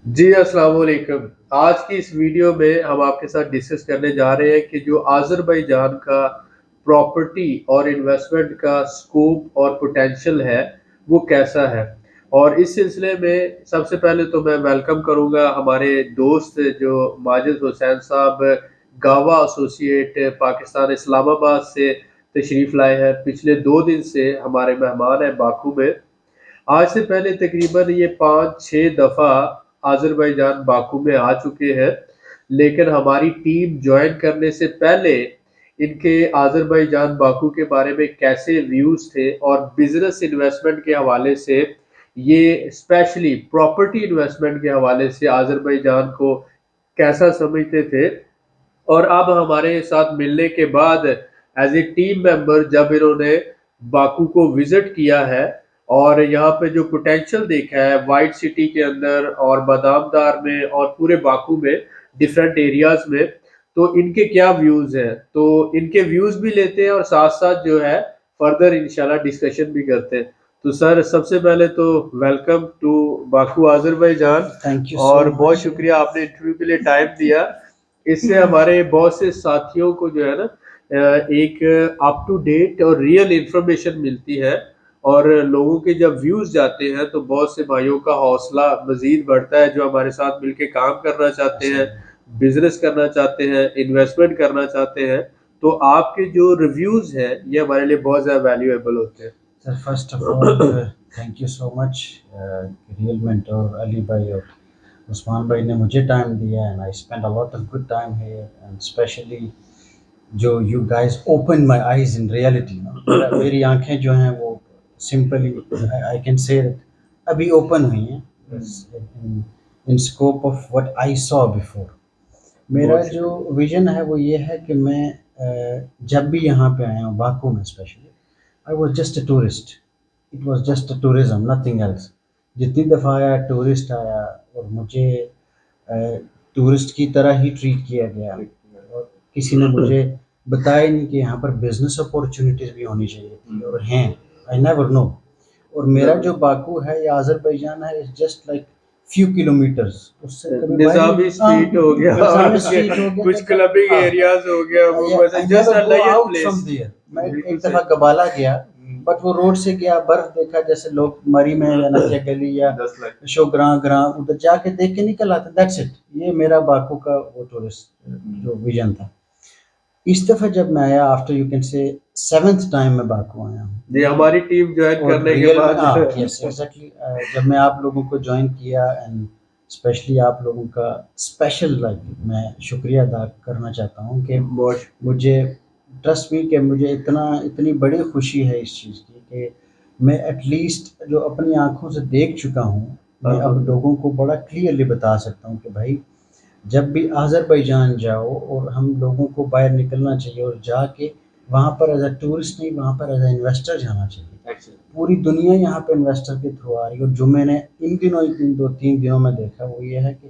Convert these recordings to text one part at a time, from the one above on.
جی السلام علیکم۔ آج کی اس ویڈیو میں ہم آپ کے ساتھ ڈسکس کرنے جا رہے ہیں کہ جو آذربائیجان کا پراپرٹی اور انویسٹمنٹ کا سکوپ اور پوٹینشل ہے وہ کیسا ہے۔ اور اس سلسلے میں سب سے پہلے تو میں ویلکم کروں گا ہمارے دوست جو ماجد حسین صاحب گاوا ایسوسی ایٹ پاکستان اسلام آباد سے تشریف لائے ہیں۔ پچھلے 2 دن سے ہمارے مہمان ہیں باکو میں۔ آج سے پہلے تقریباً یہ 5-6 دفعہ آذربائیجان باکو میں آ چکے ہیں، لیکن ہماری ٹیم جوائن کرنے سے پہلے ان کے آذربائیجان باکو کے بارے میں کیسے ویوز تھے اور بزنس انویسٹمنٹ کے حوالے سے، یہ اسپیشلی پراپرٹی انویسٹمنٹ کے حوالے سے آذربائیجان کو کیسا سمجھتے تھے، اور اب ہمارے ساتھ ملنے کے بعد ایز اے ٹیم ممبر جب انہوں نے باکو کو وزٹ کیا ہے اور یہاں پہ جو پوٹینشل دیکھا ہے وائٹ سٹی کے اندر اور بادام دار میں اور پورے باکو میں ڈیفرنٹ ایریاز میں، تو ان کے کیا ویوز ہیں، تو ان کے ویوز بھی لیتے ہیں اور ساتھ ساتھ جو ہے فردر انشاءاللہ ڈسکشن بھی کرتے ہیں۔ تو سر سب سے پہلے تو welcome to Baku Azerbaijan, thank you اور سو بہت مچ. شکریہ آپ نے انٹرویو کے لیے ٹائم دیا۔ اس سے ہمارے بہت سے ساتھیوں کو جو ہے نا ایک اپ ٹو ڈیٹ اور ریئل انفارمیشن ملتی ہے، اور لوگوں کے جب ویوز جاتے ہیں تو بہت سے بھائیوں کا حوصلہ مزید بڑھتا ہے جو ہمارے ساتھ مل کے کام کرنا چاہتے ہیں، بزنس کرنا چاہتے ہیں، انویسٹمنٹ کرنا چاہتے ہیں۔ تو آپ کے جو ریویوز ہیں یہ ہمارے لیے بہت زیادہ ویلیویبل ہوتے ہیں۔ Sir first of all thank you so much. Real mentor Ali بھائی اور عثمان بھائی نے مجھے ٹائم دیا and I spend a lot of good time here and especially جو you guys open my eyes in reality. میری آنکھیں جو ہیں وہ سمپلی آئی کین سے ابھی اوپن ہوئی ہیں in scope of what I saw before. میرا جو ویژن ہے وہ یہ ہے کہ میں جب بھی یہاں پہ آیا ہوں باکو میں especially I was just a tourist. It was just a tourism, nothing else. جتنی دفعہ آیا ٹورسٹ آیا اور مجھے ٹورسٹ کی طرح ہی ٹریٹ کیا گیا، اور کسی نے مجھے بتایا نہیں کہ یہاں پر بزنس اپورچونیٹیز بھی ہونی چاہیے تھی اور ہیں. I never know. اور میرا جو باکو ہے یا آذربائیجان ہے it's just like few kilometers. اس سے کبھی نظامی اسٹریٹ ہو گیا، کچھ کلبنگ ایریاز ہو گیا، میں ایک دفعہ گبالا گیا بٹ وہ روڈ سے گیا، برف دیکھا جیسے لوگ مری میں یا نتیا گلی یا شوگراں گراں ادھر جا کے دیکھ کے نکل آتے. That's it. یہ میرا باکو کا وہ ٹورسٹ جو ویژن تھا. اس دفعہ جب میں آیا after you can say 7th time میں باکو آیا ہوں. جی ہماری ٹیم جوائن کرنے کے بعد یس ایگزیکٹلی جب میں آپ لوگوں کو جوائن کیا اینڈ اسپیشلی آپ لوگوں کا اسپیشل میں شکریہ ادا کرنا چاہتا ہوں کہ مجھے ٹرسٹ بھی کہ مجھے اتنی بڑی خوشی ہے اس چیز کی کہ میں ایٹ لیسٹ جو اپنی آنکھوں سے دیکھ چکا ہوں میں اب لوگوں کو بڑا کلیئرلی بتا سکتا ہوں کہ بھائی جب بھی آذربائیجان جاؤ اور ہم لوگوں کو باہر نکلنا چاہیے اور جا کے وہاں پر ایز اے ٹورسٹ نہیں، وہاں پر ایز اے انویسٹر جانا چاہیے. پوری دنیا یہاں پہ انویسٹر کے تھرو آ رہی ہے، اور جو میں نے ان 2-3 دنوں میں دیکھا وہ یہ ہے کہ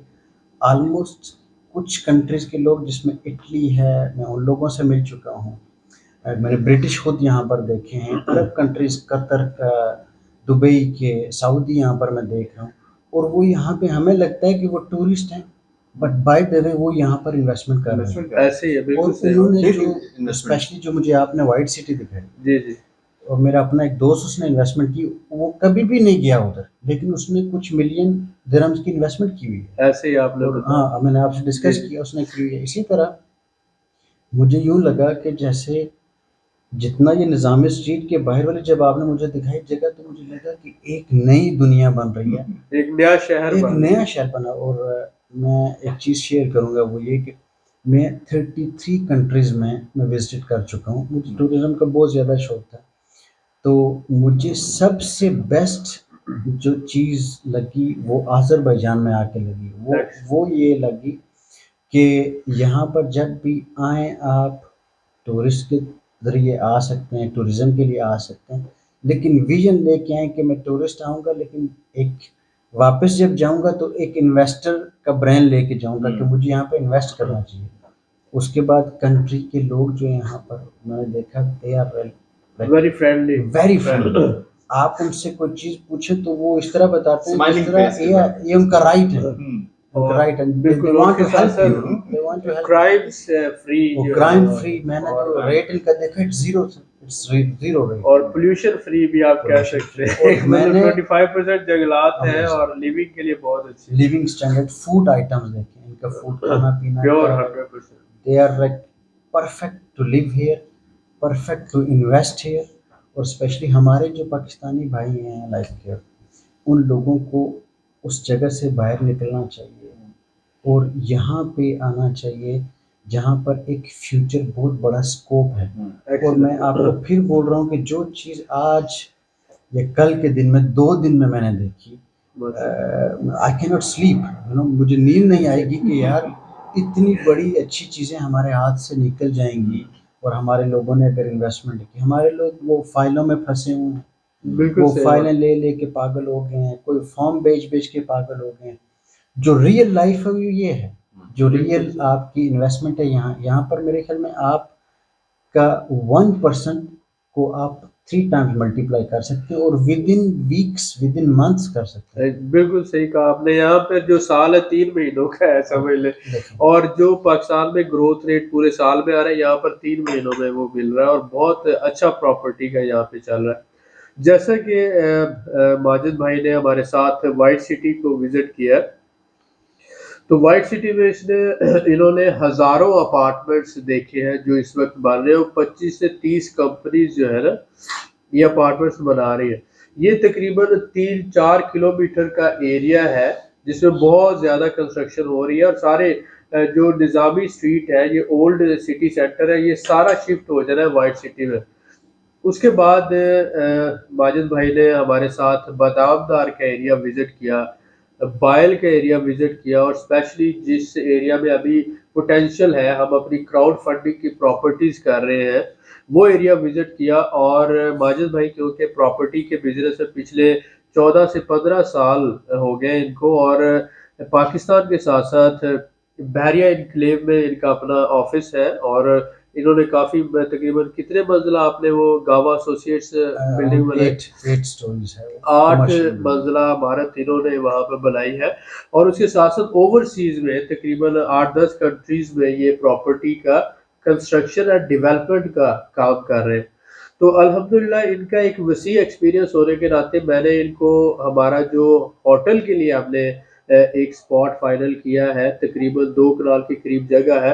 آلموسٹ کچھ کنٹریز کے لوگ جس میں اٹلی ہے میں ان لوگوں سے مل چکا ہوں. میں نے برٹش خود یہاں پر دیکھے ہیں، عرب کنٹریز قطر کا، دبئی کے، سعودی یہاں پر میں دیکھ رہا ہوں، اور وہ یہاں پہ ہمیں لگتا ہے کہ وہ ٹورسٹ ہیں بٹ بائی دا وے وہ یہاں پر انویسٹمنٹ کر رہے ہیں. ایسے ہی ہے، اور انہوں نے جو اسپیشلی جو مجھے آپ نے وائٹ سٹی دکھائی، جی جی، اور میرا اپنا ایک دوست اس نے انویسٹمنٹ کی، وہ کبھی بھی نہیں گیا ادھر لیکن اس نے کچھ ملین درہمز کی انویسٹمنٹ کی ہوئی ہے. ایسے ہی آپ نے ہاں میں نے آپ سے ڈسکس کیا اس نے کی ہوئی ہے. اسی طرح مجھے یوں لگا کہ جیسے جتنا یہ نظام اسٹریٹ کے باہر والے جب آپ نے مجھے دکھائی جگہ تو مجھے لگا کہ ایک نئی دنیا بن رہی ہے، ایک نیا شہر بنا. اور میں ایک چیز شیئر کروں گا وہ یہ کہ میں 33 کنٹریز میں وزٹ کر چکا ہوں. مجھے ٹورزم کا بہت زیادہ شوق تھا، تو مجھے سب سے بیسٹ جو چیز لگی وہ آذربائیجان میں آ کے لگی، وہ یہ لگی کہ یہاں پر جب بھی آئیں آپ ٹورسٹ کے ذریعے آ سکتے ہیں، ٹورزم کے لیے آ سکتے ہیں، لیکن ویژن لے کے آئیں کہ میں ٹورسٹ آؤں گا لیکن ایک واپس جب جاؤں گا تو ایک انویسٹر کا برین لے کے جاؤں گا کہ مجھے یہاں پہ انویسٹ کرنا چاہیے. اس کے بعد کنٹری کے لوگ جو یہاں پر میں نے دیکھا they are very friendly, very friendly. آپ ان سے کوئی چیز پوچھیں تو وہ اس طرح بتاتے ہیں جس طرح یہ ان کا رائٹ ہے. اور رائٹ اینڈ دے بالکل ان وانٹ کے ٹو ساتھ ہیلپ یو ساتھ they want to help crimes free وہ جو کرائم ہے فری. میں نے اور جو ریٹ ان کا دیکھا اٹس زیرو ریٹ اور پولوشن فری بھی آپ کہہ پولوشن سکتے فری. ہیں. اور میں مطلب نے 25% جنگلات ہیں اور لیونگ کے لیے بہت اچھی لیونگ اسٹینڈرڈ فوڈ آئٹمس دیکھیں ان کا فوڈ کھانا پینا پیور کیا ہے. 100%. They are like perfect to live here, perfect to invest here. اور اسپیشلی ہمارے جو پاکستانی بھائی ہیں لائک ان لوگوں کو اس جگہ سے باہر نکلنا چاہیے اور یہاں پہ آنا چاہیے جہاں پر ایک فیوچر بہت بڑا اسکوپ ہے. اور میں آپ کو پھر بول رہا ہوں کہ جو چیز آج یا کل کے دن میں 2 دن میں نے دیکھی, آئی کی ناٹ سلیپ, مجھے نیند نہیں آئے گی کہ یار اتنی بڑی اچھی چیزیں ہمارے ہاتھ سے نکل جائیں گی. اور ہمارے لوگوں نے اگر انویسٹمنٹ کی, ہمارے لوگ وہ فائلوں میں پھنسے ہوئے ہیں, بالکل وہ صحیح فائلیں بات. لے لے کے پاگل ہو گئے ہیں, کوئی فارم بیچ کے پاگل ہو گئے ہیں. جو ریئل لائف ہے وہ یہ ہے, جو ریئل آپ کی انویسٹمنٹ ہے یہاں پر میرے خیال میں آپ کا 1% کو آپ 3 ٹائمز ملٹیپلائی کر سکتے ہیں اور within weeks within months کر سکتے ہیں. بالکل صحیح کہا آپ نے. یہاں پہ جو سال ہے 3 مہینوں کا ہے سمجھ لیں, اور جو پاکستان میں گروتھ ریٹ پورے سال میں آ رہا ہے یہاں پر 3 مہینوں میں وہ مل رہا ہے, اور بہت اچھا پراپرٹی کا یہاں پہ چل رہا ہے. جیسا کہ ماجد بھائی نے ہمارے ساتھ وائٹ سٹی کو وزٹ کیا, تو وائٹ سٹی میں انہوں نے ہزاروں اپارٹمنٹس دیکھے ہیں جو اس وقت بن رہے ہیں, 25 سے 30 کمپنیز جو ہے نا یہ اپارٹمنٹس بنا رہی ہے. یہ تقریباً 3-4 کلومیٹر کا ایریا ہے جس میں بہت زیادہ کنسٹرکشن ہو رہی ہے, اور سارے جو نظامی اسٹریٹ ہے, یہ اولڈ سٹی سینٹر ہے, یہ سارا شفٹ ہو جانا ہے وائٹ سٹی میں. اس کے بعد ماجد بھائی نے ہمارے ساتھ بادام دار کا ایریا وزٹ کیا, بائل کا ایریا وزٹ کیا, اور اسپیشلی جس ایریا میں ابھی پوٹینشیل ہے, ہم اپنی کراؤڈ فنڈنگ کی پراپرٹیز کر رہے ہیں, وہ ایریا وزٹ کیا. اور ماجد بھائی کیونکہ پراپرٹی کے بزنس میں پچھلے 14 سے 15 سال ہو گئے ان کو, اور پاکستان کے ساتھ ساتھ بحریہ انکلیو میں ان کا اپنا آفس ہے, اور انہوں نے کافی تقریباً کتنے منزلہ آپ نے وہ گاوا ایسوسیٹس بلڈنگ بنائی, 8 سٹوریز ہے, 8 منزلہ عمارت انہوں نے وہاں پہ بنائی ہے. اور اس کے ساتھ ساتھ اوورسیز میں تقریباً 8-10 کنٹریز میں یہ پراپرٹی کا کنسٹرکشن اور ڈیولپمنٹ کا کام کر رہے ہیں. تو الحمدللہ ان کا ایک وسیع ایکسپیرینس ہونے کے ناطے میں نے ان کو ہمارا جو ہوٹل کے لیے ہم نے ایک سپاٹ فائنل کیا ہے, تقریباً 2 کنال کے قریب جگہ ہے,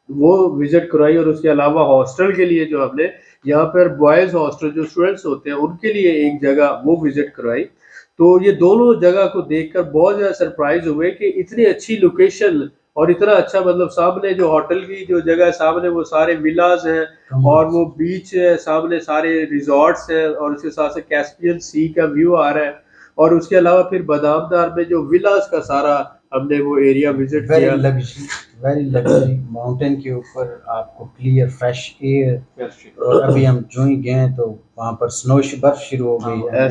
وہ وزٹ کرائی. اور اس کے علاوہ ہاسٹل کے لیے جو ہم نے یہاں پر بوائز ہاسٹل جو اسٹوڈنٹس ہوتے ہیں ان کے لیے ایک جگہ وہ وزٹ کرائی. تو یہ دونوں جگہ کو دیکھ کر بہت زیادہ سرپرائز ہوئے کہ اتنی اچھی لوکیشن اور اتنا اچھا, مطلب سامنے جو ہوٹل کی جو جگہ ہے سامنے وہ سارے ولاز ہیں, اور وہ بیچ ہے سامنے, سارے ریزورٹس ہیں, اور اس کے ساتھ سے کیسپین سی کا ویو آ رہا ہے. اور اس کے علاوہ پھر بادام دار میں جو ولاز کا سارا ہم نے وہ ایریا وزٹ کیا, ویری لگژری ماؤنٹین کے اوپر آپ کو کلیئر فریش ایئر. اور ابھی ہم جو ہی گئے تو وہاں پر برف شروع ہو گئی ہے,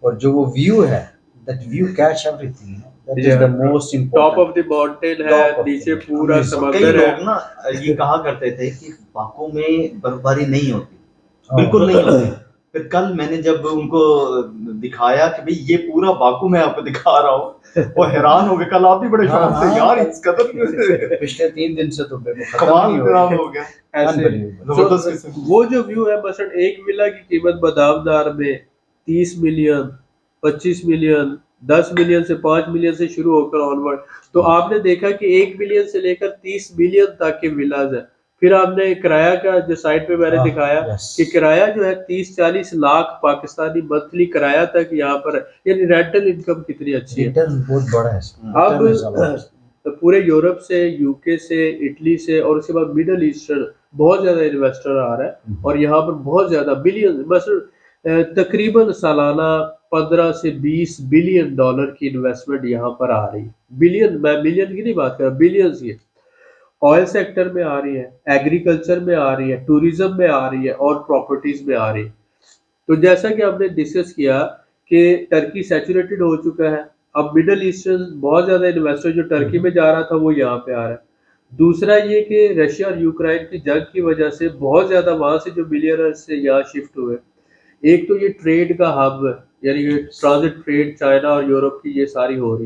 اور جو وہ ویو ہے that view catch everything, that is the most top important. Of the mountain ہے, نیچے پورا کئی سمندر ہے. لوگ نا یہ کہا کرتے تھے کہ باکو میں برف باری نہیں ہوتی, بالکل نہیں ہوتی. پھر کل میں نے جب ان کو دکھایا کہ بھئی یہ پورا باکو میں آپ کو دکھا رہا ہوں, وہ حیران ہو گئے. کل آپ بھی بڑے شوق سے یار اس قدر پچھلے 3 دن سے تو کمال انتظام ہو گیا. ایسے وہ جو ویو ہے, مثلا ایک ولا کی قیمت بادام دار میں 30 ملین, 25 ملین, 10 ملین سے 5 ملین سے شروع ہو کر آنورڈ. تو آپ نے دیکھا کہ 1 ملین سے لے کر 30 ملین تک کے ولاز ہیں. پھر آپ نے کرایہ کا جو سائٹ پہ میں نے دکھایا کہ کرایہ جو ہے 30-40 لاکھ پاکستانی منتھلی کرایہ تک یہاں پر ہے, یعنی رینٹل انکم کتنی اچھی ہے. بہت بڑا ہے. اب پورے یورپ سے, یو کے سے, اٹلی سے, اور اس کے بعد مڈل ایسٹرن بہت زیادہ انویسٹر آ رہا ہے, اور یہاں پر بہت زیادہ بلین, مثلا تقریباً سالانہ 15 سے 20 بلین ڈالر کی انویسٹمنٹ یہاں پر آ رہی ہے. بلین, میں ملین کی نہیں بات کر رہا, بلینز کی. آئل سیکٹر میں آ رہی ہے, ایگریکلچر میں آ رہی ہے, ٹوریزم میں آ رہی ہے, اور پراپرٹیز میں آ رہی ہے. تو جیسا کہ ہم نے ڈسکس کیا کہ ٹرکی سیچوریٹڈ ہو چکا ہے, اب مڈل ایسٹرن بہت زیادہ انویسٹر جو ٹرکی میں جا رہا تھا وہ یہاں پہ آ رہا ہے. دوسرا یہ کہ رشیا اور یوکرائن کی جنگ کی وجہ سے بہت زیادہ وہاں سے جو بلینئرز سے یہاں شفٹ ہوئے. ایک تو یہ ٹریڈ کا ہب ہے, یعنی کہ ٹرانزٹ ٹریڈ چائنا اور یورپ کی یہ ساری ہو رہی.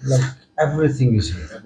like everything is here.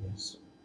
Yes.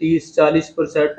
30-40%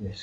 Yes.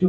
to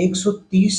130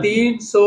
300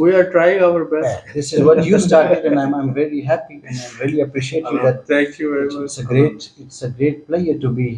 We are trying our best. This is what you started and I'm very happy and I really appreciate you that. Thank you very much. It's a great pleasure to be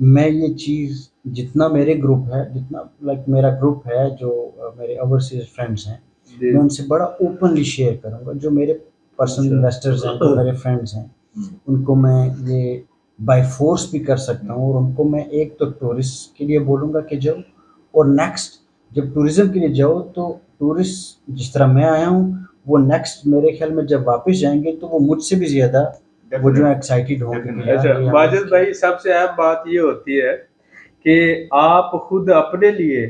میں یہ چیز جتنا میرے group ہے، جتنا like میرا group ہے جو میرے اوورسیز فرینڈس ہیں، جی میں ان سے بڑا اوپنلی شیئر کروں گا. جو میرے پرسنل اچھا انویسٹرز ہیں، جو میرے فرینڈس ہیں، ان کو میں یہ بائی فورس بھی کر سکتا ہوں. اور ان کو میں ایک تو ٹورسٹ کے لیے بولوں گا کہ جاؤ، اور نیکسٹ جب ٹورزم کے لیے جاؤ تو ٹورسٹ جس طرح میں آیا ہوں وہ نیکسٹ میرے خیال میں جب واپس جائیں گے تو وہ مجھ سے بھی زیادہ وہ جو ایکسائٹیڈ ہوں گے کہ یار اچھا یہ ہمیں ماجد بھائی، سب سے اہم بات یہ ہوتی ہے کہ آپ خود اپنے لیے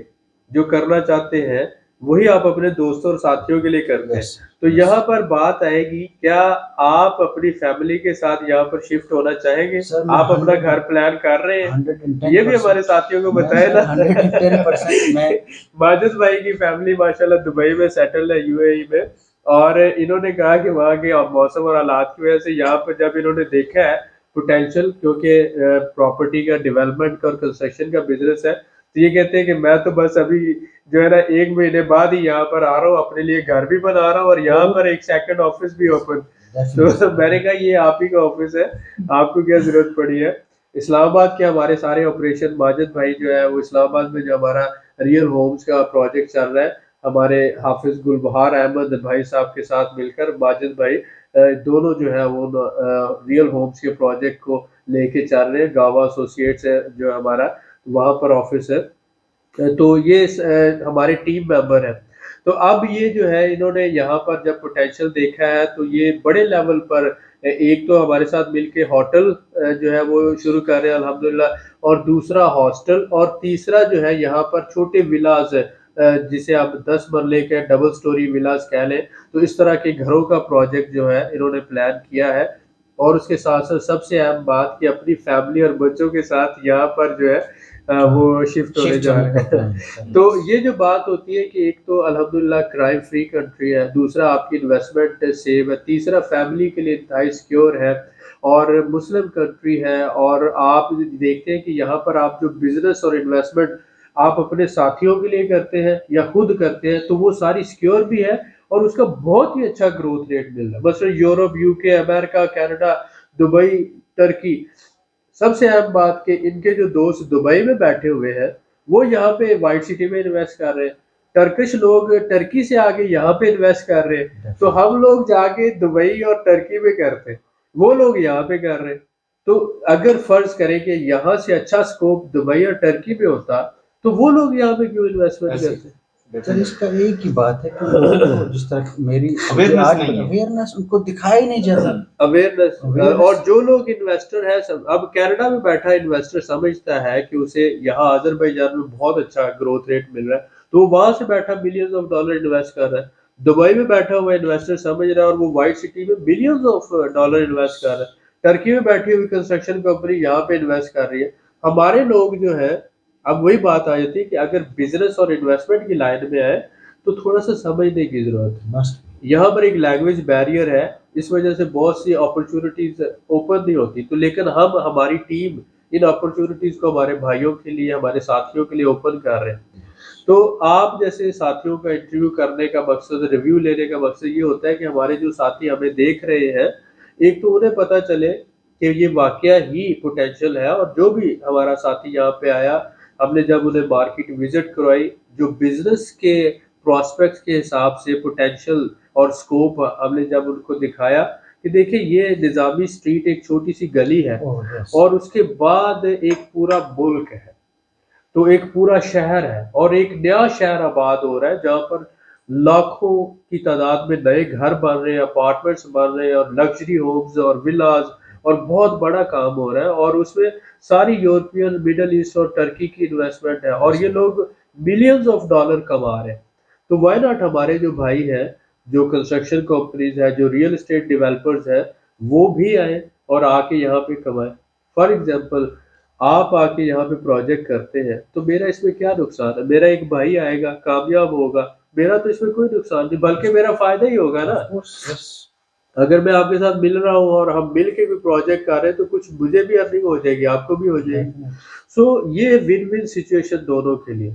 جو کرنا چاہتے ہیں وہی آپ اپنے دوستوں اور ساتھیوں کے لیے کرتے ہیں. یس تو یہاں پر بات آئے گی، کیا آپ اپنی فیملی کے ساتھ یہاں پر شفٹ ہونا چاہیں گے؟ سر میں آپ اپنا گھر پلان کر رہے ہیں؟ یہ بھی ہمارے 110% ساتھیوں کو میں بتائے سر نا. 110% میں ماجد بھائی کی فیملی ماشاءاللہ دبئی میں سیٹل ہے، یو اے ای میں، اور انہوں نے کہا کہ وہاں کے موسم اور حالات کی وجہ سے یہاں پر جب انہوں نے دیکھا ہے پوٹینشیل، کیونکہ پراپرٹی کا ڈیولپمنٹ کا اور کنسٹرکشن کا بزنس ہے، تو یہ کہتے ہیں کہ میں تو بس ابھی جو ہے نا 1 مہینے بعد ہی یہاں پر آ رہا ہوں، اپنے لیے گھر بھی بنا رہا ہوں اور یہاں پر ایک سیکنڈ آفس بھی اوپن. تو میں نے کہا یہ آپ ہی کا آفس ہے، آپ کو کیا ضرورت پڑی ہے. اسلام آباد کے ہمارے سارے آپریشن، ماجد بھائی جو ہے وہ اسلام آباد میں جو ہمارا ریئل ہومز کا پروجیکٹ چل رہا ہے، ہمارے حافظ گلبہار احمد بھائی صاحب کے ساتھ مل کر ماجد بھائی دونوں جو ہے وہ ریئل ہومز کے پروجیکٹ کو لے کے چل رہے ہیں. گاوا ایسوسیٹس ہے جو ہمارا، وہاں پر آفس ہے. تو یہ ہمارے ٹیم ممبر ہیں. تو اب یہ جو ہے انہوں نے یہاں پر جب پوٹینشیل دیکھا ہے تو یہ بڑے لیول پر ایک تو ہمارے ساتھ مل کے ہوٹل جو ہے وہ شروع کر رہے ہیں الحمدللہ، اور دوسرا ہاسٹل، اور تیسرا جو ہے یہاں پر چھوٹے ولاز جسے آپ 10 مرلے کے ڈبل سٹوری ولاز کہہ لیں. تو اس طرح کے گھروں کا پروجیکٹ جو ہے انہوں نے پلان کیا ہے. اور اس کے ساتھ ساتھ سب سے اہم بات کہ اپنی فیملی اور بچوں کے ساتھ یہاں پر جو ہے وہ شفٹ ہونے جا رہے ہیں. تو یہ جو بات ہوتی ہے کہ ایک تو الحمدللہ کرائم فری کنٹری ہے، دوسرا آپ کی انویسٹمنٹ سیو ہے، تیسرا فیملی کے لیے انتہائی سیکیور ہے، اور مسلم کنٹری ہے. اور آپ دیکھتے ہیں کہ یہاں پر آپ جو بزنس اور انویسٹمنٹ آپ اپنے ساتھیوں کے لیے کرتے ہیں یا خود کرتے ہیں تو وہ ساری سیکیور بھی ہے، اور اس کا بہت ہی اچھا گروتھ ریٹ مل رہا ہے. مثلا یورپ، یو کے، امریکہ، کینیڈا، دبئی، ٹرکی. سب سے اہم بات کہ ان کے جو دوست دبئی میں بیٹھے ہوئے ہیں وہ یہاں پہ وائٹ سٹی میں انویسٹ کر رہے ہیں، ٹرکش لوگ ٹرکی سے آگے یہاں پہ انویسٹ کر رہے ہیں. تو ہم لوگ جا کے دبئی اور ٹرکی میں کرتے ہیں، وہ لوگ یہاں پہ کر رہے ہیں. تو اگر فرض کریں کہ یہاں سے اچھا سکوپ دبئی اور ٹرکی میں ہوتا تو وہ لوگ یہاں پہ کیوں انویسٹمنٹ کرتے؟ سر اس کا ایک ہی بات ہے کہ لوگوں کو جس طرح میری Awareness آج نہیں ہے. اویئرنیس ان کو دکھایا ہی نہیں جاتا. اویئرنیس. اور جو لوگ انویسٹر ہے، اب کینیڈا میں بیٹھا انویسٹر سمجھتا ہے کہ اسے یہاں آذربائیجان میں بہت اچھا گروتھ ریٹ مل رہا ہے تو وہ وہاں سے بیٹھا ملینز آف ڈالر انویسٹ کر رہا ہے. دبئی میں بیٹھا ہوا انویسٹر سمجھ رہا ہے اور وہ وائٹ سٹی میں بلینز آف ڈالر انویسٹ کر رہا ہے. ٹرکی میں بیٹھی ہوئی کنسٹرکشن کمپنی یہاں پہ انویسٹ کر رہی ہے. ہمارے لوگ جو ہے، اب وہی بات آ جاتی ہے کہ اگر بزنس اور انویسٹمنٹ کی لائن میں آئے تو تھوڑا سا سمجھنے کی ضرورت ہے. یہاں پر ایک لینگویج بیریئر ہے، اس وجہ سے بہت سی اپرچونٹیز اوپن نہیں ہوتی. تو لیکن ہماری ٹیم ان اپرچونٹیز کو ہمارے بھائیوں کے لیے، ہمارے ساتھیوں کے لیے اوپن کر رہے ہیں. تو آپ جیسے ساتھیوں کا انٹرویو کرنے کا مقصد، ریویو لینے کا مقصد یہ ہوتا ہے کہ ہمارے جو ساتھی ہمیں دیکھ رہے ہیں، ایک تو انہیں پتہ چلے کہ یہ واقعہ ہی پوٹینشیل ہے. اور جو بھی ہمارا ساتھی یہاں پہ آیا، ہم نے جب انہیں مارکیٹ وزٹ کروائی، جو بزنس کے پراسپیکٹس کے حساب سے پوٹینشیل اور سکوپ ہم نے جب ان کو دکھایا کہ دیکھیں یہ نظامی اسٹریٹ ایک چھوٹی سی گلی ہے اور اس کے بعد ایک پورا ملک ہے، تو ایک پورا شہر ہے اور ایک نیا شہر آباد ہو رہا ہے جہاں پر لاکھوں کی تعداد میں نئے گھر بن رہے ہیں، اپارٹمنٹس بن رہے ہیں، اور لگژری ہومز اور ولاز، اور بہت بڑا کام ہو رہا ہے. اور اس میں ساری یورپین، مڈل ایسٹ اور ٹرکی کی انویسٹمنٹ ہے، اور یہ لوگ ملینز آف ڈالر کما رہے ہیں. تو وائی ناٹ ہمارے جو بھائی ہیں، جو کنسٹرکشن کمپنیز ہیں، جو ریئل اسٹیٹ ڈیولپرز ہیں، وہ بھی آئیں اور آ کے یہاں پہ کمائیں. فار ایگزامپل آپ آ کے یہاں پہ پروجیکٹ کرتے ہیں تو میرا اس میں کیا نقصان ہے؟ میرا ایک بھائی آئے گا، کامیاب ہوگا، میرا تو اس میں کوئی نقصان نہیں، بلکہ میرا فائدہ ہی ہوگا نا. اگر میں آپ کے ساتھ مل رہا ہوں اور ہم مل کے بھی پروجیکٹ کر رہے ہیں تو کچھ مجھے بھی ارننگ ہو جائے گی، آپ کو بھی ہو جائے گی. سو یہ ون ون سچویشن دونوں کے لیے.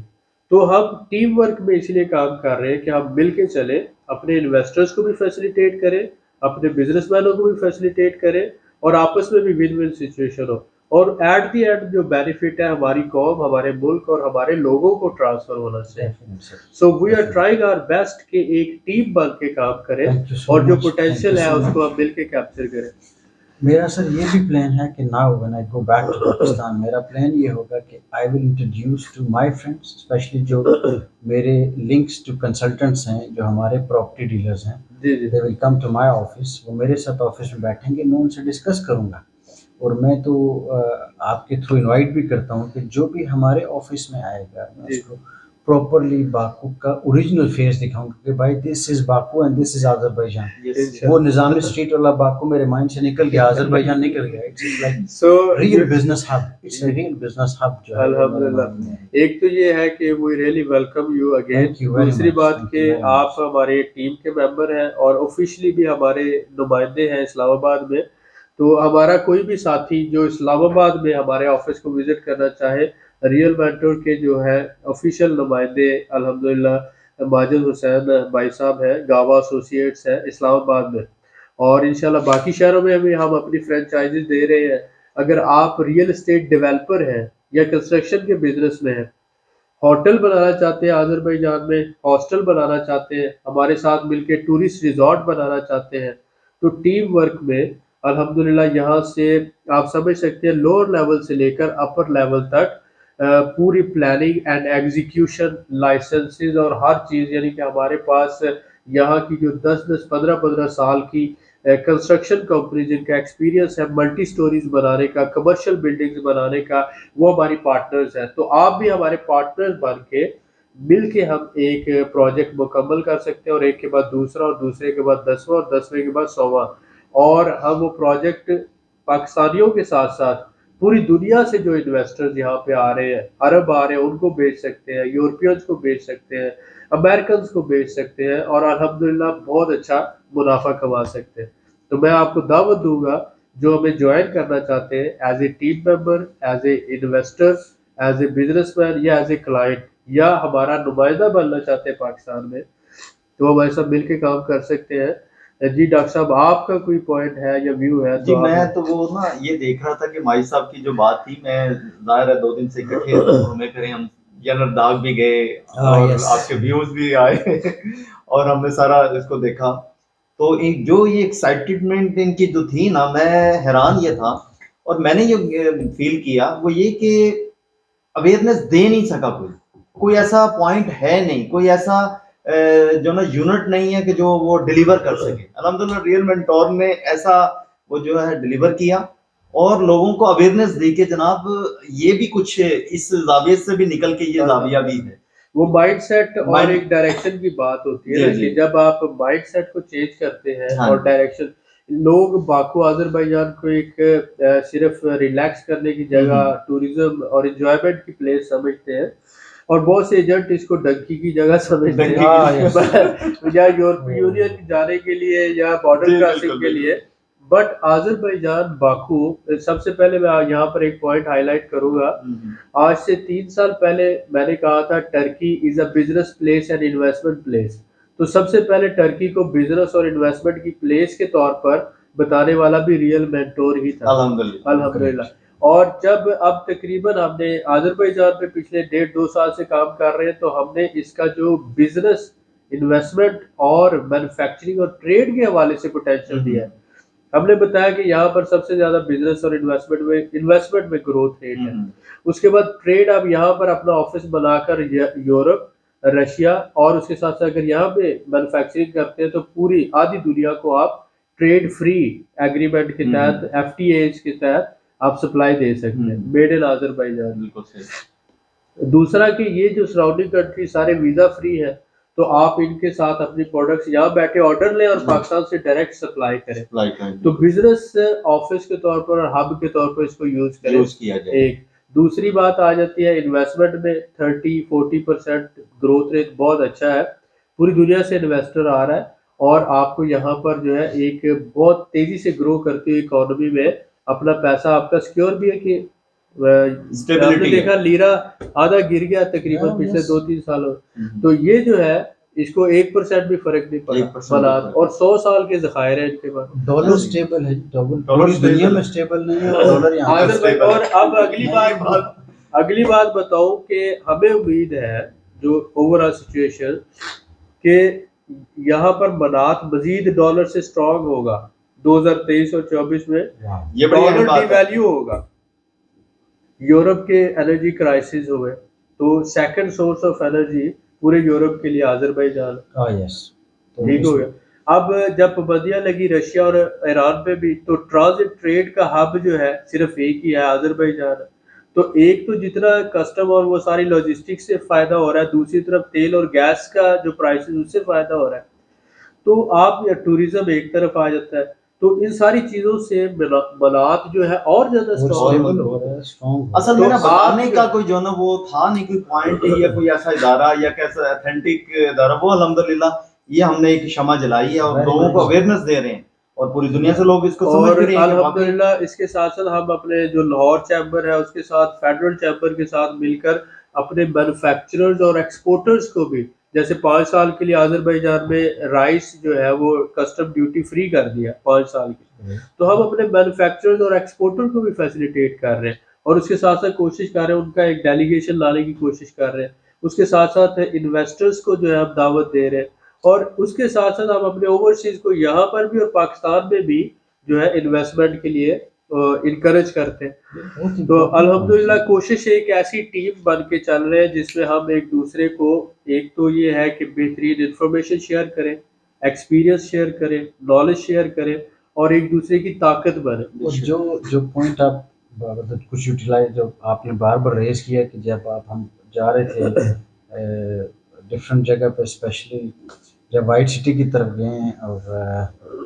تو ہم ٹیم ورک میں اس لیے کام کر رہے ہیں کہ ہم مل کے چلیں، اپنے انویسٹرز کو بھی فیسیلیٹیٹ کریں، اپنے بزنس مینوں کو بھی فیسیلیٹیٹ کریں، اور آپس میں بھی ون ون سچویشن ہو. اور ایٹ دی اینڈ جو بینیفٹ ہے ہماری قوم, ہمارے ملک اور ہمارے لوگوں کو ٹرانسفر ہونا چاہیے. So we are trying our best کہ ایک ٹیم بن کے کام کریں اور جو پوٹینشیل ہے اس کو ہم مل کے کیپچر کریں. میرا سر یہ بھی پلان ہے کہ now when I go back to Pakistan, میرا پلان یہ ہوگا کہ I will introduce to my friends, especially جو میرے لنکس ٹو کنسلٹنٹس ہیں, جو ہمارے پراپرٹی ڈیلرز ہیں, دے ول کم ٹو مائی آفس. وہ میرے ساتھ آفس میں بیٹھیں گے, میں ان سے ڈسکس کروں گا. اور میں تو آپ کے تھرو انوائٹ بھی کرتا ہوں کہ جو بھی ہمارے آفس میں آئے گا میں اس کو پراپرلی باکو کا اوریجنل فیس دکھاؤں گا کہ بھائی دس از باکو اینڈ دس از آذربائیجان. وہ نظام اسٹریٹ والا باکو میرے مائنڈ سے نکل گیا, آذربائیجان نکل گیا. It's like so real business hub, it's a real business hub جو ہے. الحمدللہ. ایک تو یہ ہے کہ we really welcome you again. دوسری بات کہ آپ ہمارے ٹیم کے ممبر ہیں اور آفیشلی بھی ہمارے نمائندے ہیں اسلام آباد میں. تو ہمارا کوئی بھی ساتھی جو اسلام آباد میں ہمارے آفس کو وزٹ کرنا چاہے, ریئل مینٹور کے جو ہے آفیشیل نمائندے الحمدللہ ماجد حسین بھائی صاحب ہیں, گاوا ایسوسیٹس ہیں اسلام آباد میں, اور انشاءاللہ باقی شہروں میں بھی ہم اپنی فرینچائزز دے رہے ہیں. اگر آپ ریئل اسٹیٹ ڈیولپر ہیں یا کنسٹرکشن کے بزنس میں ہیں, ہوٹل بنانا چاہتے ہیں آذربائیجان میں, ہاسٹل بنانا چاہتے ہیں, ہمارے ساتھ مل کے ٹورسٹ ریزورٹ بنانا چاہتے ہیں, تو ٹیم ورک میں الحمدللہ یہاں سے آپ سمجھ سکتے ہیں لوور لیول سے لے کر اپر لیول تک پوری پلاننگ اینڈ ایگزیکیوشن, لائسنسز اور ہر چیز, یعنی کہ ہمارے پاس یہاں کی جو 10-15 سال کی کنسٹرکشن کمپنی جن کا ایکسپیرینس ہے ملٹی سٹوریز بنانے کا, کمرشل بلڈنگز بنانے کا, وہ ہماری پارٹنرز ہیں. تو آپ بھی ہمارے پارٹنرز بن کے مل کے ہم ایک پروجیکٹ مکمل کر سکتے ہیں, اور ایک کے بعد دوسرا, اور دوسرے کے بعد 10واں, اور 10ویں کے بعد 100واں. اور ہم وہ پروجیکٹ پاکستانیوں کے ساتھ ساتھ پوری دنیا سے جو انویسٹرز یہاں پہ آ رہے ہیں, عرب آ رہے ہیں, ان کو بیچ سکتے ہیں, یورپینز کو بیچ سکتے ہیں, امریکنز کو بیچ سکتے ہیں, اور الحمدللہ بہت اچھا منافع کما سکتے ہیں. تو میں آپ کو دعوت دوں گا جو ہمیں جوائن کرنا چاہتے ہیں as a team member, as a investor, as a business man یا ایز اے کلائنٹ, یا ہمارا نمائندہ بننا چاہتے ہیں پاکستان میں, تو ہمارے ساتھ مل کے کام کر سکتے ہیں. جی ڈاکٹر صاحب, آپ کا کوئی پوائنٹ ہے یا ویو ہے؟ جی میں تو وہ نا یہ دیکھ رہا تھا کہ مائی صاحب کی جو بات تھی, میں ظاہر ہے 2 دن سے اکٹھے گھومے پھرے, ہم جنرل داغ بھی گئے اور آپ کے ویوز بھی آئے اور ہم نے سارا اس کو دیکھا. تو جو یہ ایکسائٹمنٹ ان کی جو تھی نا, میں حیران یہ تھا, اور میں نے یہ فیل کیا وہ یہ کہ اویئرنیس دے نہیں سکا کوئی ایسا پوائنٹ ہے نہیں, کوئی ایسا جو نا یونٹ نہیں ہے کہ جو وہ ڈیلیور کر سکے. الحمدللہ ریئل مینٹور نے ایسا وہ جو ہے ڈیلیور کیا, اور لوگوں کو اویئرنیس دی کہ جناب یہ بھی کچھ اس زاویے سے بھی نکل کے یہ زاویہ بھی ہے. وہ مائنڈ سیٹ اور ایک ڈائریکشن کی بات ہوتی ہے کہ جب آپ مائنڈ سیٹ کو چینج کرتے ہیں اور ڈائریکشن, لوگ باکو آذربائیجان کو ایک صرف ریلیکس کرنے کی جگہ, ٹوریزم اور انجوائمنٹ کی پلیس سمجھتے ہیں, اور بہت سے ایجنٹ اس کو ڈنکی کی جگہ سمجھتے ہیں یا یورپی یونین جانے کے لیے یا بارڈر کراسنگ کے لیے. بٹ آذربائیجان باکو, سب سے پہلے میں یہاں پر ایک پوائنٹ ہائی لائٹ کروں گا. آج سے 3 سال پہلے میں نے کہا تھا Turkey is a business place and investment place. تو سب سے پہلے ٹرکی کو بزنس اور انویسٹمنٹ کی پلیس کے طور پر بتانے والا بھی ریئل مینٹور ہی تھا الحمدللہ. اور جب اب تقریباً ہم نے آذربائیجان پہ پچھلے 1.5-2 سال سے کام کر رہے ہیں, تو ہم نے اس کا جو بزنس, انویسٹمنٹ اور مینوفیکچرنگ اور ٹریڈ کے حوالے سے پوٹینشیل دیا ہے. ہم نے بتایا کہ یہاں پر سب سے زیادہ بزنس اور انویسٹمنٹ میں گروتھ ریٹ ہے. اس کے بعد ٹریڈ, آپ یہاں پر اپنا آفس بنا کر یورپ, رشیا, اور اس کے ساتھ ساتھ اگر یہاں پہ مینوفیکچرنگ کرتے ہیں تو پوری آدھی دنیا کو آپ ٹریڈ فری ایگریمنٹ کے تحت, ایف ٹی ایز کے تحت آپ سپلائی دے سکتے ہیں, میڈ ان آذربائیجان. دوسرا کہ یہ جو سراؤنڈنگ کنٹری سارے ویزا فری ہے, تو آپ ان کے ساتھ اپنی پروڈکٹس یہاں بیٹھے آرڈر لیں اور پاکستان سے ڈائریکٹ سپلائی کریں. تو بزنس آفس کے طور پر اور ہب کے طور پر اس کو یوز کریں. ایک دوسری بات آ جاتی ہے انویسٹمنٹ میں 30-40% گروتھ ریٹ بہت اچھا ہے, پوری دنیا سے انویسٹر آ رہا ہے, اور آپ کو یہاں پر جو ہے ایک بہت تیزی سے گرو کرتی ہوئی اکانومی میں اپنا پیسہ آپ کا سیکیور بھی ہے. کہ ہم نے دیکھا لیرا آدھا گر گیا تقریباً پچھلے 2-3 سالوں. تو یہ جو ہے اس کو 1% بھی فرق نہیں پڑا 1% منات، بھی فرق۔ اور 100 سال کے ذخائر ہیں ان کے پاس. ڈالر اسٹیبل ہے، ڈالر پوری دنیا stable میں ہے۔ اسٹیبل نہیں ہے، اور ڈالر یہاں حاضر بھائی، stable اور اب اگلی بات بتاؤں کہ ہمیں امید ہے جو اوور آل سچویشن کہ یہاں پر منات مزید ڈالر سے اسٹرانگ ہوگا 2023 اور 24 میں. یہ بڑی اہم ڈالر بات ڈی ہے۔ ویلیو ہوگا. یورپ کے انرجی کرائسس ہوئے تو سیکنڈ سورس آف انرجی پورے یورپ کے لیے آذربائیجان یس ٹھیک ہو گیا. اب جب پابندیاں لگی رشیا اور ایران پہ بھی، تو ٹرانزٹ ٹریڈ کا ہب جو ہے صرف ایک ہی ہے، آذربائیجان. تو ایک تو جتنا کسٹم اور وہ ساری لاجسٹکس سے فائدہ ہو رہا ہے، دوسری طرف تیل اور گیس کا جو پرائسز اس سے فائدہ ہو رہا ہے. تو آپ ٹوریزم ایک طرف آ جاتا ہے. تو ان ساری چیزوں سے منات جو ہے اور زیادہ اسٹرانگ ہو رہا ہے، اسٹرانگ اصل تو میں نا بتانے آپ کا کوئی جو نا وہ تھا نہیں، کوئی پوائنٹ یا کوئی ایسا ادارہ یا کیسا اتھینٹک ادارہ، وہ الحمدللہ یہ ہم نے ایک شمع جلائی ہے اور Very لوگوں کو nice. اویئرنیس دے رہے ہیں، اور پوری دنیا سے لوگ اس کو سمجھ اور بھی رہے ہیں کہ واقعی الحمدللہ اس کے ساتھ ساتھ ہم اپنے جو لاہور چیمبر ہے اس کے ساتھ فیڈرل چیمبر کے ساتھ مل کر اپنے مینوفیکچررز اور ایکسپورٹرز کو بھی، جیسے 5 سال کے لیے آذربائیجان میں رائس جو ہے وہ کسٹم ڈیوٹی فری کر دیا 5 سال کی. تو ہم اپنے مینوفیکچررز اور ایکسپورٹر کو بھی فیسیلیٹیٹ کر رہے ہیں، اور اس کے ساتھ ساتھ کوشش کر رہے ہیں ان کا ایک ڈیلیگیشن لانے کی کوشش کر رہے ہیں. اس کے ساتھ ساتھ انویسٹرز کو جو ہے ہم دعوت دے رہے ہیں، اور اس کے ساتھ ساتھ ہم اپنے اوورسیز کو یہاں پر بھی اور پاکستان میں بھی جو ہے انویسٹمنٹ کے لیے انکریج کرتے ہیں. تو الحمدللہ کوشش ایک ایسی ٹیم بن کے چل رہے ہیں جس میں ہم ایک دوسرے کو، ایک تو یہ ہے کہ بہترین انفارمیشن شیئر کریں، ایکسپیرینس شیئر کریں، نالج شیئر کریں، اور ایک دوسرے کی طاقت بنے. اور جو پوائنٹ آپ کچھ یوٹیلائز جو آپ نے بار بار ریز کیا کہ جب ہم جا رہے تھے ڈفرینٹ جگہ پہ، اسپیشلی جب وائٹ سٹی کی طرف گئے اور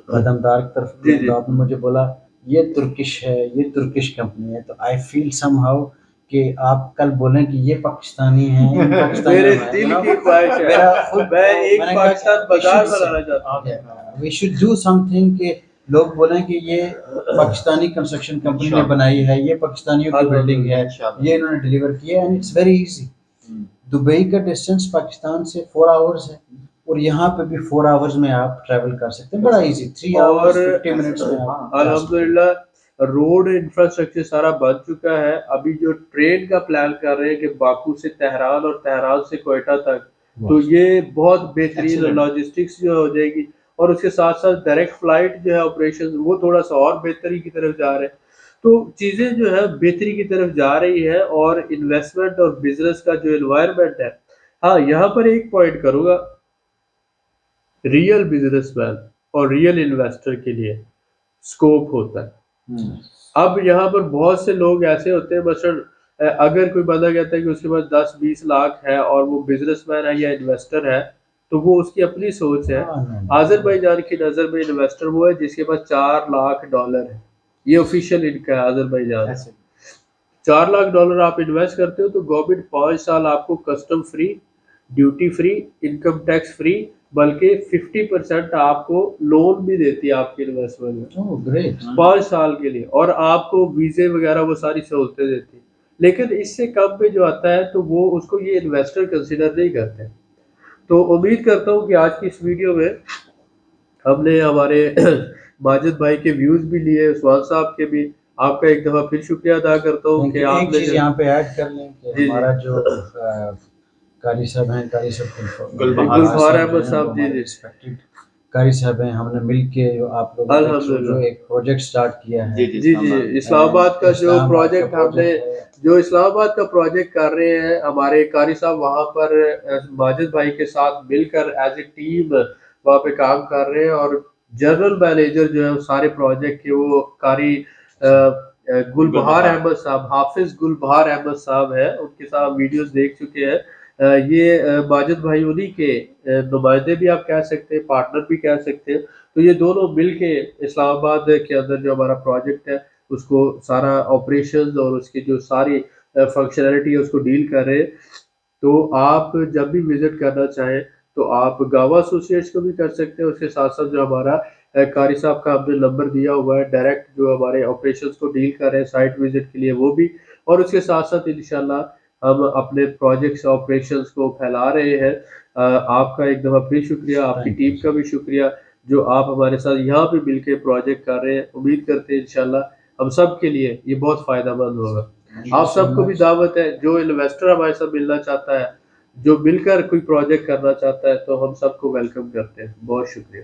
بادام دار کی طرف گئے، تو آپ نے مجھے بولا یہ ترکش ہے، یہ ترکش کمپنی ہے. تو آئی فیل سم ہاؤ کہ آپ کل بولیں کہ یہ پاکستانی ہیں، میرے دل کی خواہش ہے میں ایک پاکستان بازار بنانا چاہتا ہوں. We should do something کہ لوگ بولیں کہ یہ پاکستانی کنسٹرکشن کمپنی نے بنائی ہے، یہ پاکستانیوں کی بلڈنگ ہے، یہ انہوں نے ڈیلیور کی ہے. And it's very easy. Dubai کا ڈسٹینس پاکستان سے 4 آورز ہے، اور یہاں پہ بھی 4 آورز میں آپ ٹریول کر سکتے ہیں، بڑا ایزی. 3 آورز 50 منٹس میں آپ الحمدللہ روڈ انفراسٹرکچر سارا بن چکا ہے. ابھی جو ٹرین کا پلان کر رہے ہیں کہ باکو سے تہران اور تہران سے کوئٹہ تک، تو یہ بہت بہترین لاجسٹکس جو ہو جائے گی. اور اس کے ساتھ ساتھ ڈائریکٹ فلائٹ جو ہے آپریشن وہ تھوڑا سا اور بہتری کی طرف جا رہے ہیں. تو چیزیں جو ہے بہتری کی طرف جا رہی ہے، اور انویسٹمنٹ اور بزنس کا جو انوائرمنٹ ہے. ہاں یہاں پر ایک پوائنٹ کروں گا، ریئل بزنس مین اور ریئل انویسٹر کے لیے سکوپ ہوتا ہے. اب یہاں پر بہت سے لوگ ایسے ہوتے ہیں، مثلا اگر کوئی بندہ کہتا ہے کہ اس کے پاس 10-20 لاکھ ہے اور وہ بزنس مین ہے یا انویسٹر ہے، تو وہ اس کی اپنی سوچ ہے. آذربائیجان کی نظر میں انویسٹر وہ ہے جس کے پاس $4 لاکھ ہے. یہ آفیشیل انکم ہے آذربائیجان. $4 لاکھ آپ انویسٹ کرتے ہو تو گورنمنٹ 5 سال آپ کو custom free, duty free, income tax free, بلکہ 50% آپ کو لون بھی دیتی ہے آپ کے انویسٹمنٹ میں 5 سال کے لیے، اور آپ کو ویزے وغیرہ وہ ساری سہولتیں دیتی ہے. لیکن اس سے کم پہ جو آتا ہے تو وہ اس کو یہ انویسٹر کنسیڈر نہیں کرتے. تو امید کرتا ہوں کہ آج کی اس ویڈیو میں ہم نے ہمارے ماجد بھائی کے ویوز بھی لیے، عثمان صاحب کے بھی. آپ کا ایک دفعہ پھر شکریہ ادا کرتا ہوں کہ آپ ایک نے چیز یہاں پہ ایڈ کر لیں کہ ہمارا جو قاری صاحب ہیں، قاری صاحب گلبہار احمد صاحب، جی قاری صاحب ہیں، ہم نے مل کے آپ لوگوں جو ایک پروجیکٹ سٹارٹ کیا ہے. جی اسلام آباد کا جو پروجیکٹ ہم نے، جو اسلام آباد کا پروجیکٹ کر رہے ہیں ہمارے قاری صاحب، وہاں پر ماجد بھائی کے ساتھ مل کر ایز اے ٹیم وہاں پہ کام کر رہے ہیں. اور جنرل مینیجر جو ہے سارے پروجیکٹ کے وہ قاری گلبہار احمد صاحب، حافظ گلبہار احمد صاحب ہے. ان کے ساتھ ویڈیوز دیکھ چکے ہیں. یہ ماجد بھائی انہی کے نمائندے بھی آپ کہہ سکتے ہیں، پارٹنر بھی کہہ سکتے ہیں. تو یہ دونوں مل کے اسلام آباد کے اندر جو ہمارا پروجیکٹ ہے اس کو سارا آپریشنز اور اس کی جو ساری فنکشنلٹی ہے اس کو ڈیل کر رہے ہیں. تو آپ جب بھی وزٹ کرنا چاہیں تو آپ گاوا ایسوسیٹس کو بھی کر سکتے ہیں. اس کے ساتھ ساتھ جو ہمارا قاری صاحب کا ہم نے نمبر دیا ہوا ہے، ڈائریکٹ جو ہمارے آپریشنز کو ڈیل کر رہے ہیں سائٹ وزٹ کے لیے، وہ بھی. اور اس کے ساتھ ساتھ انشاءاللہ ہم اپنے پروجیکٹس آپریشنز کو پھیلا رہے ہیں. آپ کا ایک دفعہ پھر شکریہ, آپ کی ٹیم کا بھی شکریہ جو آپ ہمارے ساتھ یہاں پہ مل کے پروجیکٹ کر رہے ہیں. امید کرتے ہیں انشاءاللہ ہم سب کے لیے یہ بہت فائدہ مند ہوگا. آپ سب کو بھی دعوت ہے, جو انویسٹر ہمارے ساتھ ملنا چاہتا ہے, جو مل کر کوئی پروجیکٹ کرنا چاہتا ہے, تو ہم سب کو ویلکم کرتے ہیں. بہت شکریہ.